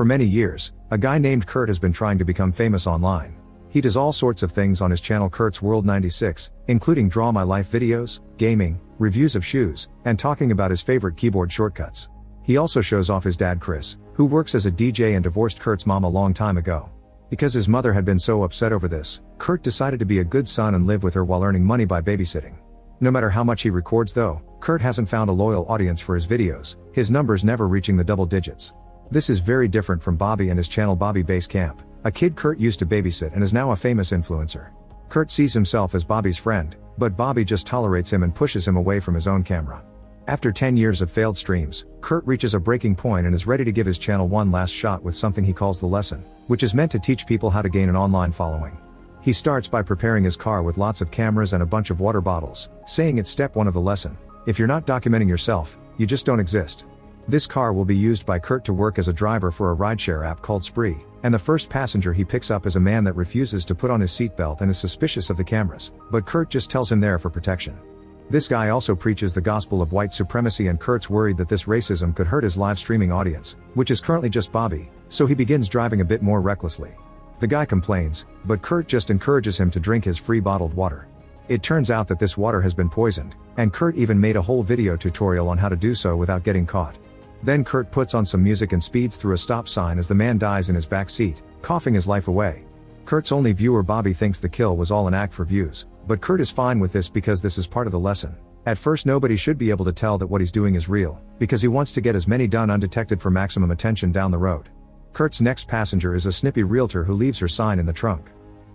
For many years, a guy named Kurt has been trying to become famous online. He does all sorts of things on his channel Kurt's World 96, including draw my life videos, gaming, reviews of shoes, and talking about his favorite keyboard shortcuts. He also shows off his dad Chris, who works as a DJ and divorced Kurt's mom a long time ago. Because his mother had been so upset over this, Kurt decided to be a good son and live with her while earning money by babysitting. No matter how much he records though, Kurt hasn't found a loyal audience for his videos, his numbers never reaching the double digits. This is very different from Bobby and his channel Bobby Base Camp, a kid Kurt used to babysit and is now a famous influencer. Kurt sees himself as Bobby's friend, but Bobby just tolerates him and pushes him away from his own camera. After 10 years of failed streams, Kurt reaches a breaking point and is ready to give his channel one last shot with something he calls the lesson, which is meant to teach people how to gain an online following. He starts by preparing his car with lots of cameras and a bunch of water bottles, saying it's step 1 of the lesson: if you're not documenting yourself, you just don't exist. This car will be used by Kurt to work as a driver for a rideshare app called Spree, and the first passenger he picks up is a man that refuses to put on his seatbelt and is suspicious of the cameras, but Kurt just tells him there for protection. This guy also preaches the gospel of white supremacy, and Kurt's worried that this racism could hurt his live streaming audience, which is currently just Bobby, so he begins driving a bit more recklessly. The guy complains, but Kurt just encourages him to drink his free bottled water. It turns out that this water has been poisoned, and Kurt even made a whole video tutorial on how to do so without getting caught. Then Kurt puts on some music and speeds through a stop sign as the man dies in his back seat, coughing his life away. Kurt's only viewer Bobby thinks the kill was all an act for views, but Kurt is fine with this because this is part of the lesson. At first nobody should be able to tell that what he's doing is real, because he wants to get as many done undetected for maximum attention down the road. Kurt's next passenger is a snippy realtor who leaves her sign in the trunk.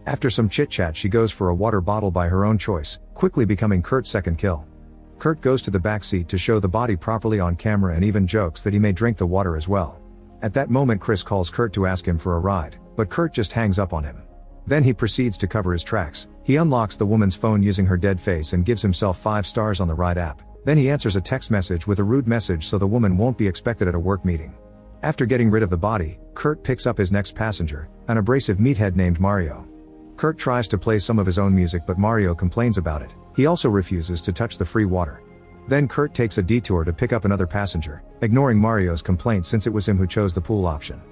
After some chit-chat she goes for a water bottle by her own choice, quickly becoming Kurt's second kill. Kurt goes to the back seat to show the body properly on camera and even jokes that he may drink the water as well. At that moment Chris calls Kurt to ask him for a ride, but Kurt just hangs up on him. Then he proceeds to cover his tracks. He unlocks the woman's phone using her dead face and gives himself 5 stars on the ride app. Then he answers a text message with a rude message so the woman won't be expected at a work meeting. After getting rid of the body, Kurt picks up his next passenger, an abrasive meathead named Mario. Kurt tries to play some of his own music but Mario complains about it. He also refuses to touch the free water. Then Kurt takes a detour to pick up another passenger, ignoring Mario's complaint since it was him who chose the pool option.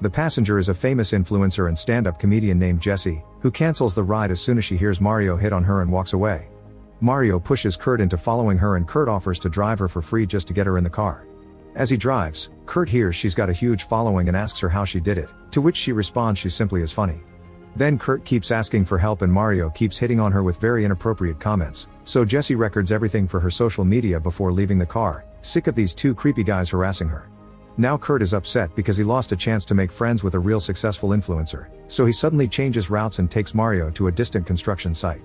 The passenger is a famous influencer and stand-up comedian named Jessie, who cancels the ride as soon as she hears Mario hit on her and walks away. Mario pushes Kurt into following her and Kurt offers to drive her for free just to get her in the car. As he drives, Kurt hears she's got a huge following and asks her how she did it, to which she responds she simply is funny. Then Kurt keeps asking for help and Mario keeps hitting on her with very inappropriate comments, so Jessie records everything for her social media before leaving the car, sick of these two creepy guys harassing her. Now Kurt is upset because he lost a chance to make friends with a real successful influencer, so he suddenly changes routes and takes Mario to a distant construction site.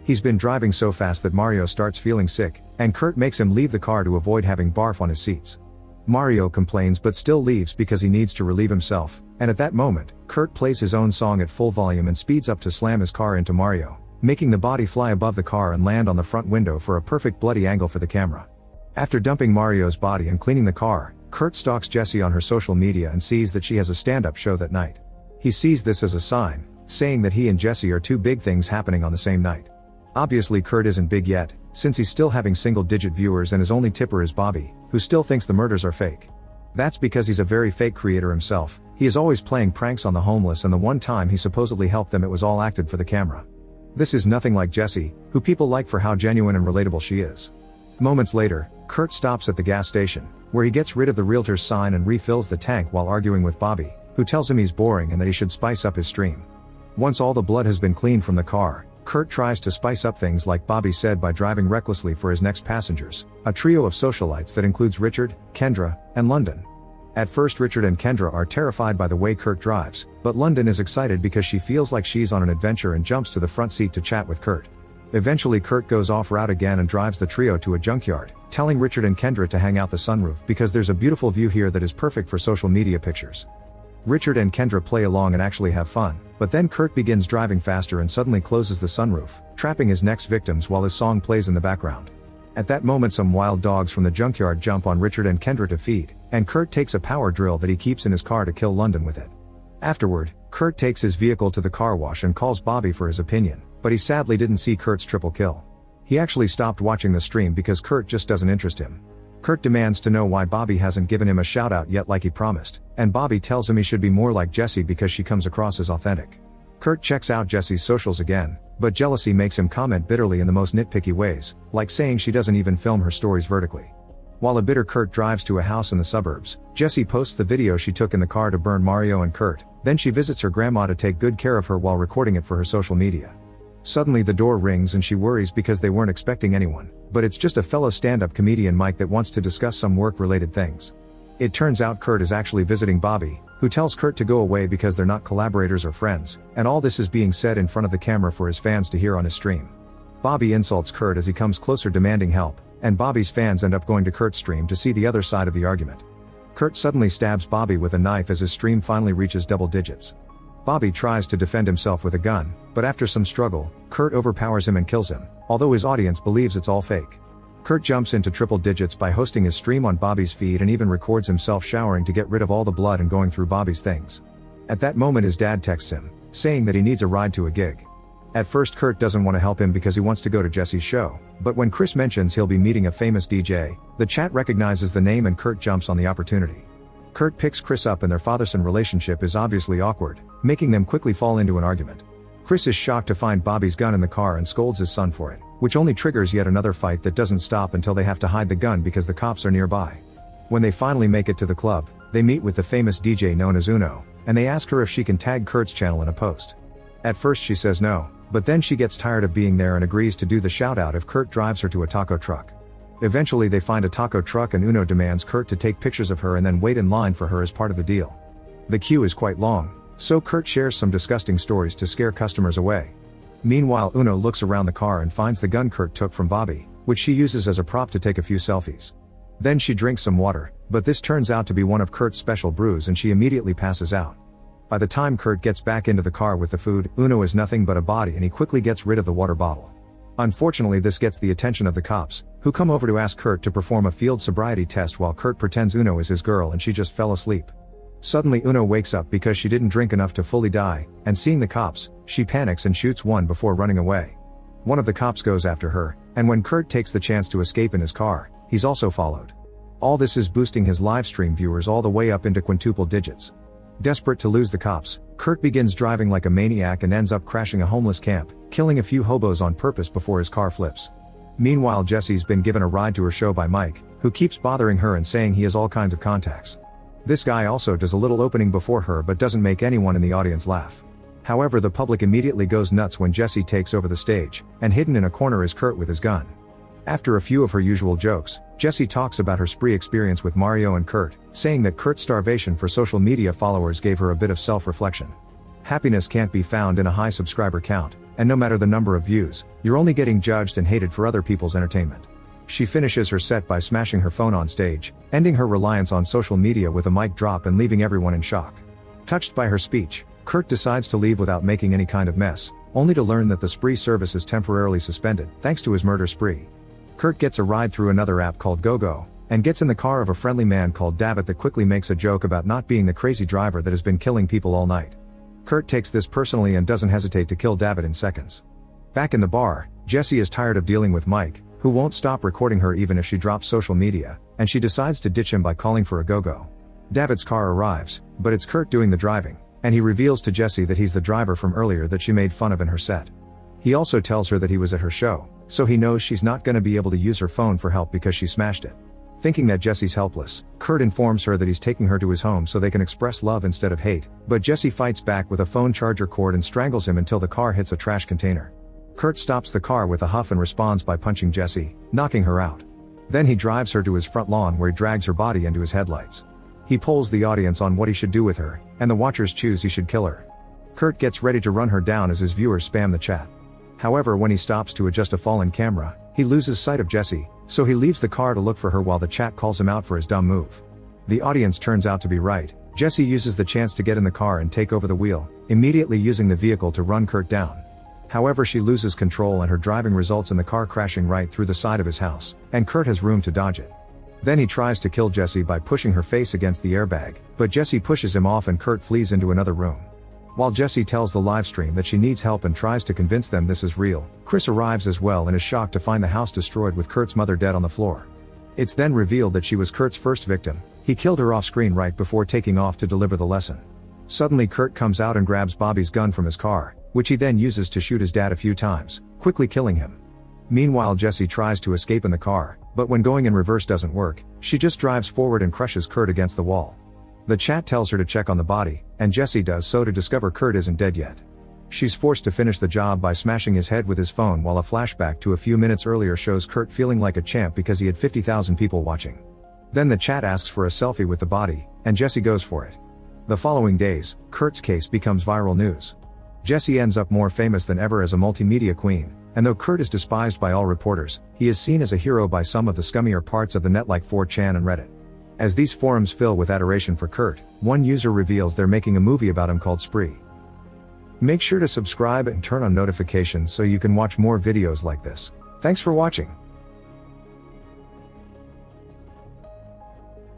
He's been driving so fast that Mario starts feeling sick, and Kurt makes him leave the car to avoid having barf on his seats. Mario complains but still leaves because he needs to relieve himself, and at that moment, Kurt plays his own song at full volume and speeds up to slam his car into Mario, making the body fly above the car and land on the front window for a perfect bloody angle for the camera. After dumping Mario's body and cleaning the car, Kurt stalks Jessie on her social media and sees that she has a stand-up show that night. He sees this as a sign, saying that he and Jessie are two big things happening on the same night. Obviously Kurt isn't big yet, since he's still having single-digit viewers and his only tipper is Bobby, who still thinks the murders are fake. That's because he's a very fake creator himself. He is always playing pranks on the homeless, and the one time he supposedly helped them it was all acted for the camera. This is nothing like Jessie, who people like for how genuine and relatable she is. Moments later, Kurt stops at the gas station, where he gets rid of the realtor's sign and refills the tank while arguing with Bobby, who tells him he's boring and that he should spice up his stream. Once all the blood has been cleaned from the car, Kurt tries to spice up things like Bobby said by driving recklessly for his next passengers, a trio of socialites that includes Richard, Kendra, and London. At first Richard and Kendra are terrified by the way Kurt drives, but London is excited because she feels like she's on an adventure and jumps to the front seat to chat with Kurt. Eventually Kurt goes off route again and drives the trio to a junkyard, telling Richard and Kendra to hang out the sunroof because there's a beautiful view here that is perfect for social media pictures. Richard and Kendra play along and actually have fun, but then Kurt begins driving faster and suddenly closes the sunroof, trapping his next victims while his song plays in the background. At that moment some wild dogs from the junkyard jump on Richard and Kendra to feed, and Kurt takes a power drill that he keeps in his car to kill London with it. Afterward, Kurt takes his vehicle to the car wash and calls Bobby for his opinion, but he sadly didn't see Kurt's triple kill. He actually stopped watching the stream because Kurt just doesn't interest him. Kurt demands to know why Bobby hasn't given him a shout out yet like he promised, and Bobby tells him he should be more like Jessie because she comes across as authentic. Kurt checks out Jessie's socials again, but jealousy makes him comment bitterly in the most nitpicky ways, like saying she doesn't even film her stories vertically. While a bitter Kurt drives to a house in the suburbs, Jessie posts the video she took in the car to burn Mario and Kurt, then she visits her grandma to take good care of her while recording it for her social media. Suddenly the door rings and she worries because they weren't expecting anyone, but it's just a fellow stand-up comedian Mike that wants to discuss some work-related things. It turns out Kurt is actually visiting Bobby, who tells Kurt to go away because they're not collaborators or friends, and all this is being said in front of the camera for his fans to hear on his stream. Bobby insults Kurt as he comes closer demanding help, and Bobby's fans end up going to Kurt's stream to see the other side of the argument. Kurt suddenly stabs Bobby with a knife as his stream finally reaches double digits. Bobby tries to defend himself with a gun, but after some struggle, Kurt overpowers him and kills him, although his audience believes it's all fake. Kurt jumps into triple digits by hosting his stream on Bobby's feed and even records himself showering to get rid of all the blood and going through Bobby's things. At that moment his dad texts him, saying that he needs a ride to a gig. At first Kurt doesn't want to help him because he wants to go to Jessie's show, but when Chris mentions he'll be meeting a famous DJ, the chat recognizes the name and Kurt jumps on the opportunity. Kurt picks Chris up and their father-son relationship is obviously awkward, making them quickly fall into an argument. Chris is shocked to find Bobby's gun in the car and scolds his son for it, which only triggers yet another fight that doesn't stop until they have to hide the gun because the cops are nearby. When they finally make it to the club, they meet with the famous DJ known as Uno, and they ask her if she can tag Kurt's channel in a post. At first she says no, but then she gets tired of being there and agrees to do the shout out if Kurt drives her to a taco truck. Eventually they find a taco truck and Uno demands Kurt to take pictures of her and then wait in line for her as part of the deal. The queue is quite long, so Kurt shares some disgusting stories to scare customers away. Meanwhile Uno looks around the car and finds the gun Kurt took from Bobby, which she uses as a prop to take a few selfies. Then she drinks some water, but this turns out to be one of Kurt's special brews and she immediately passes out. By the time Kurt gets back into the car with the food, Uno is nothing but a body and he quickly gets rid of the water bottle. Unfortunately this gets the attention of the cops, who come over to ask Kurt to perform a field sobriety test while Kurt pretends Uno is his girl and she just fell asleep. Suddenly Uno wakes up because she didn't drink enough to fully die, and seeing the cops, she panics and shoots one before running away. One of the cops goes after her, and when Kurt takes the chance to escape in his car, he's also followed. All this is boosting his livestream viewers all the way up into quintuple digits. Desperate to lose the cops, Kurt begins driving like a maniac and ends up crashing a homeless camp, killing a few hobos on purpose before his car flips. Meanwhile Jessie's been given a ride to her show by Mike, who keeps bothering her and saying he has all kinds of contacts. This guy also does a little opening before her but doesn't make anyone in the audience laugh. However, the public immediately goes nuts when Jessie takes over the stage, and hidden in a corner is Kurt with his gun. After a few of her usual jokes, Jessie talks about her spree experience with Mario and Kurt, saying that Kurt's starvation for social media followers gave her a bit of self-reflection. Happiness can't be found in a high subscriber count, and no matter the number of views, you're only getting judged and hated for other people's entertainment. She finishes her set by smashing her phone on stage, ending her reliance on social media with a mic drop and leaving everyone in shock. Touched by her speech, Kurt decides to leave without making any kind of mess, only to learn that the spree service is temporarily suspended, thanks to his murder spree. Kurt gets a ride through another app called GoGo, and gets in the car of a friendly man called David that quickly makes a joke about not being the crazy driver that has been killing people all night. Kurt takes this personally and doesn't hesitate to kill David in seconds. Back in the bar, Jessie is tired of dealing with Mike, who won't stop recording her even if she drops social media, and she decides to ditch him by calling for a go-go. David's car arrives, but it's Kurt doing the driving, and he reveals to Jessie that he's the driver from earlier that she made fun of in her set. He also tells her that he was at her show, so he knows she's not gonna be able to use her phone for help because she smashed it. Thinking that Jessie's helpless, Kurt informs her that he's taking her to his home so they can express love instead of hate, but Jessie fights back with a phone charger cord and strangles him until the car hits a trash container. Kurt stops the car with a huff and responds by punching Jessie, knocking her out. Then he drives her to his front lawn where he drags her body into his headlights. He polls the audience on what he should do with her, and the watchers choose he should kill her. Kurt gets ready to run her down as his viewers spam the chat. However, when he stops to adjust a fallen camera, he loses sight of Jessie, so he leaves the car to look for her while the chat calls him out for his dumb move. The audience turns out to be right. Jessie uses the chance to get in the car and take over the wheel, immediately using the vehicle to run Kurt down. However, she loses control and her driving results in the car crashing right through the side of his house, and Kurt has room to dodge it. Then he tries to kill Jessie by pushing her face against the airbag, but Jessie pushes him off and Kurt flees into another room. While Jessie tells the livestream that she needs help and tries to convince them this is real, Chris arrives as well and is shocked to find the house destroyed with Kurt's mother dead on the floor. It's then revealed that she was Kurt's first victim. He killed her off screen right before taking off to deliver the lesson. Suddenly Kurt comes out and grabs Bobby's gun from his car, which he then uses to shoot his dad a few times, quickly killing him. Meanwhile Jessie tries to escape in the car, but when going in reverse doesn't work, she just drives forward and crushes Kurt against the wall. The chat tells her to check on the body, and Jessie does so to discover Kurt isn't dead yet. She's forced to finish the job by smashing his head with his phone, while a flashback to a few minutes earlier shows Kurt feeling like a champ because he had 50,000 people watching. Then the chat asks for a selfie with the body, and Jessie goes for it. The following days, Kurt's case becomes viral news. Jessie ends up more famous than ever as a multimedia queen, and though Kurt is despised by all reporters, he is seen as a hero by some of the scummier parts of the net like 4chan and Reddit. As these forums fill with adoration for Kurt, one user reveals they're making a movie about him called Spree. Make sure to subscribe and turn on notifications so you can watch more videos like this. Thanks for watching.